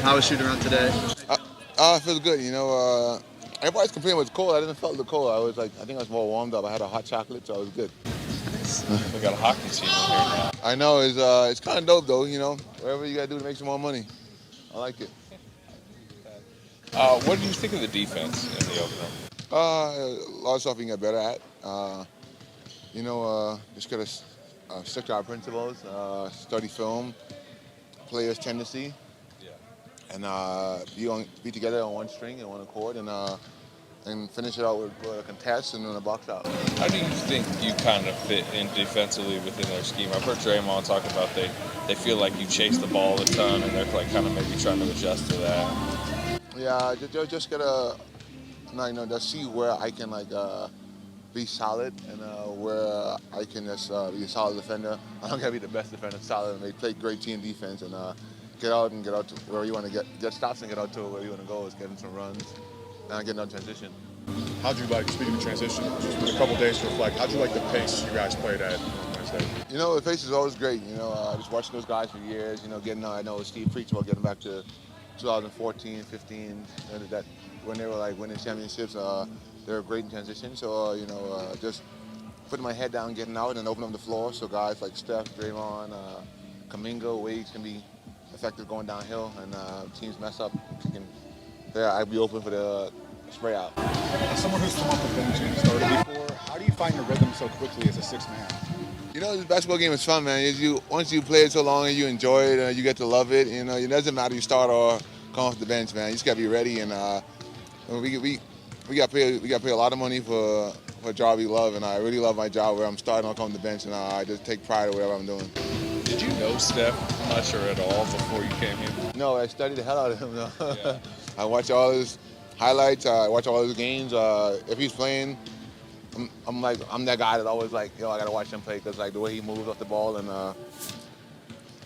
How was shooting around today? It feels good. Everybody's complaining it was cold. I didn't feel the cold. I think I was more warmed up. I had a hot chocolate, so it was good. We got a hockey team in here now. I know it's kind of dope though. Whatever you gotta do to make some more money. I like it. What do you think of the defense in the opener? A lot of stuff we can get better at. Just gotta stick to our principles, study film, players' tendency, and be together on one string and one accord, and finish it out with a contest and then a box out. How do you think you kind of fit in defensively within their scheme? I've heard Draymond talk about they feel like you chase the ball a ton and they're like kind of maybe trying to adjust to that. Yeah, just gotta just see where I can be solid and where I can just be a solid defender. I don't gotta be the best defender, solid, and they play great team defense and get out to where you want to get stops and get out to where you want to go is getting some runs and getting on transition. How'd you like, speaking of transition, just with a couple days to reflect, how'd you like the pace you guys played at on Wednesday? The pace is always great. Just watching those guys for years, I know Steve preached about getting back to 2014, 15, and that when they were winning championships, they were great in transition. So, just putting my head down, getting out, and opening up the floor so guys like Steph, Draymond, Kuminga, Wiggs can be effective going downhill, and teams mess up. I'd be open for the spray out. As someone who's come off the bench and started before, how do you find your rhythm so quickly as a sixth man? This basketball game is fun, man. Once you play it so long and you enjoy it, you get to love it. It doesn't matter you start or come off the bench, man. You just gotta be ready, and we got pay a lot of money for a job we love, and I really love my job where I'm starting or come off the bench, and I just take pride in whatever I'm doing. Did you know Steph much or at all before you came here? No, I studied the hell out of him. Though. Yeah. I watch all his highlights. I watch all his games. If he's playing, I'm that guy that always I gotta watch him play because the way he moves off the ball and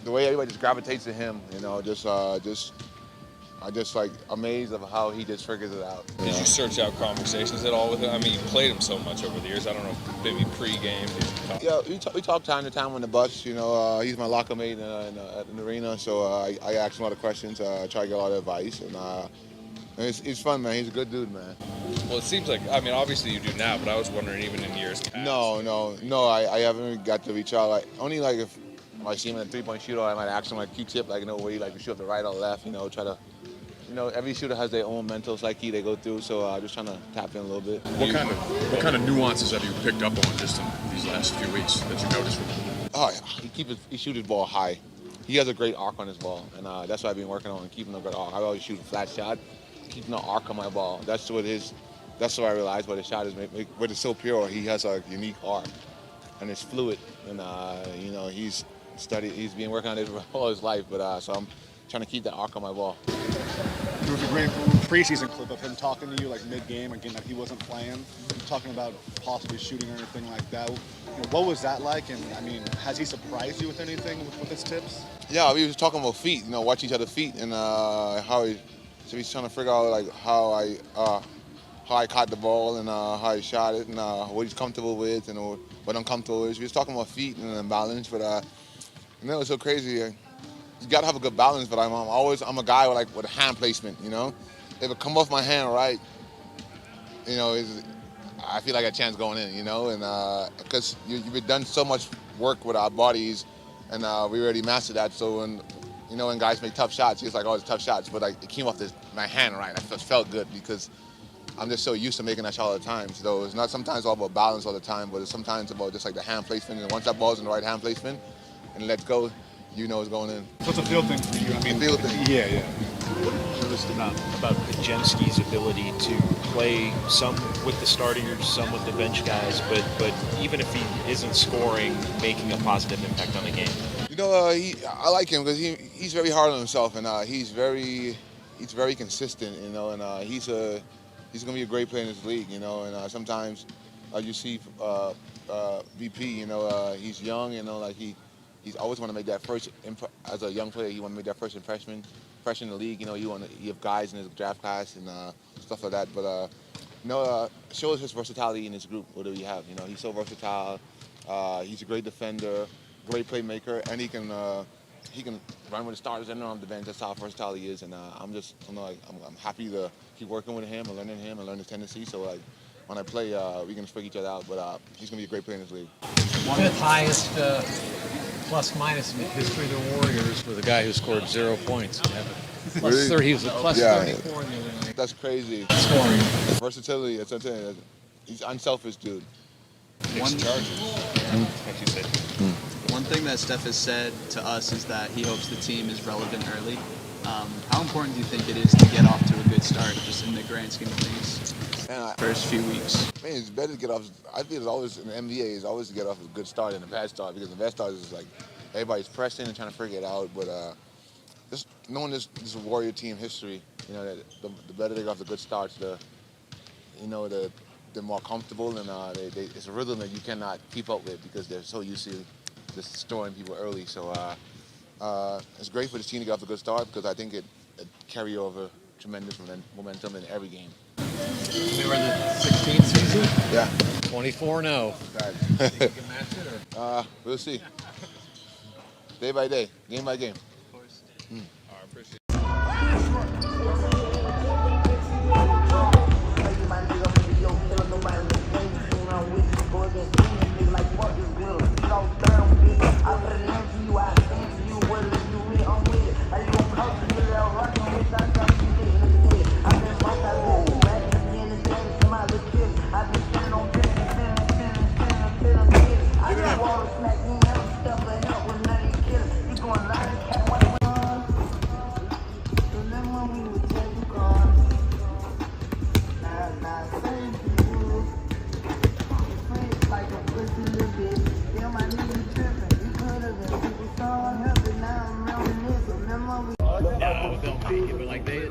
the way everybody just gravitates to him. I just amazed of how he just figures it out. Did you search out conversations at all with him? I mean, you played him so much over the years. I don't know, maybe pre-game. Yeah, we talk time to time on the bus. He's my locker mate at an arena, so I ask him a lot of questions. I try to get a lot of advice, and it's fun, man. He's a good dude, man. Well, it seems like, obviously you do now, but I was wondering even in years past. No, I haven't really got to reach out. Only if I see him in a three-point shootout, I might ask him Q-tip, where you to shoot up the right or left, try to. Every shooter has their own mental psyche they go through, so I'm just trying to tap in a little bit. What kind of nuances have you picked up on just in these last few weeks that you noticed from him? Oh, yeah. He shoots his ball high. He has a great arc on his ball, and that's what I've been working on, keeping a good arc. I always shoot a flat shot, keeping an arc on my ball. That's what I realized what his shot is. But it's so pure. He has a unique arc, and it's fluid. And he's been working on it all his life. But so I'm trying to keep that arc on my ball. There was a great preseason clip of him talking to you mid-game, again, that he wasn't playing, talking about possibly shooting or anything like that. What was that like? And has he surprised you with anything with his tips? Yeah, we was talking about feet. Watch each other's feet and so he's trying to figure out how I caught the ball and how I shot it and what he's comfortable with and what I'm comfortable with. We was talking about feet and balance, but it was so crazy. You gotta have a good balance, but I'm a guy with hand placement. If it come off my hand right, I feel like a chance going in. And because you've done so much work with our bodies, and we already mastered that. So when guys make tough shots, it's it's tough shots, but it came off my hand right. I just felt good because I'm just so used to making that shot all the time. So it's not sometimes all about balance all the time, but it's sometimes about just the hand placement. And once that ball's in the right hand placement and let go, it's going in. So it's a field thing for you. Field thing. Yeah. What have you noticed about Podziemski's ability to play some with the starters, some with the bench guys, but even if he isn't scoring, making a positive impact on the game? I like him because he's very hard on himself, and he's very consistent, and he's gonna be a great player in this league, and sometimes you see VP, he's young, he's always want to make that first, as a young player, he want to make that first impression in the league. You have guys in his draft class and stuff like that. But shows his versatility in his group. What do we have? He's so versatile. He's a great defender, great playmaker, and he can he can run with the starters and on the bench. That's how versatile he is, and I'm just, I'm happy to keep working with him and learn his tendencies. So like, when I play, we can freak each other out. But he's gonna be a great player in this league. Fifth highest plus minus in the history of the Warriors with a guy who scored 0 points. Plus Really? 30, he was a plus Yeah. 34 in the other night. That's crazy. Scoring. Versatility. That's what I'm saying. He's unselfish, dude. One Chargers. Like you said. One thing that Steph has said to us is that he hopes the team is relevant early. How important do you think it is to get off to a good start, just in the grand scheme of things, Man, first few weeks? Man, it's better to get off. I feel it's always in the NBA is always to get off a good start than a bad start, because the bad start is like everybody's pressing and trying to figure it out. But just knowing this Warrior team history, you know, that the better they get off the good starts, they're more comfortable, and it's a rhythm that you cannot keep up with because they're so used to just destroying people early. So it's great for this team to get off a good start, because I think it carry over tremendous momentum in every game. They were in the 16th season? Yeah. 24-0. Think you can match it, or? We'll see. Day by day, game by game. Of course. All right, appreciate it. No, don't make it, but like they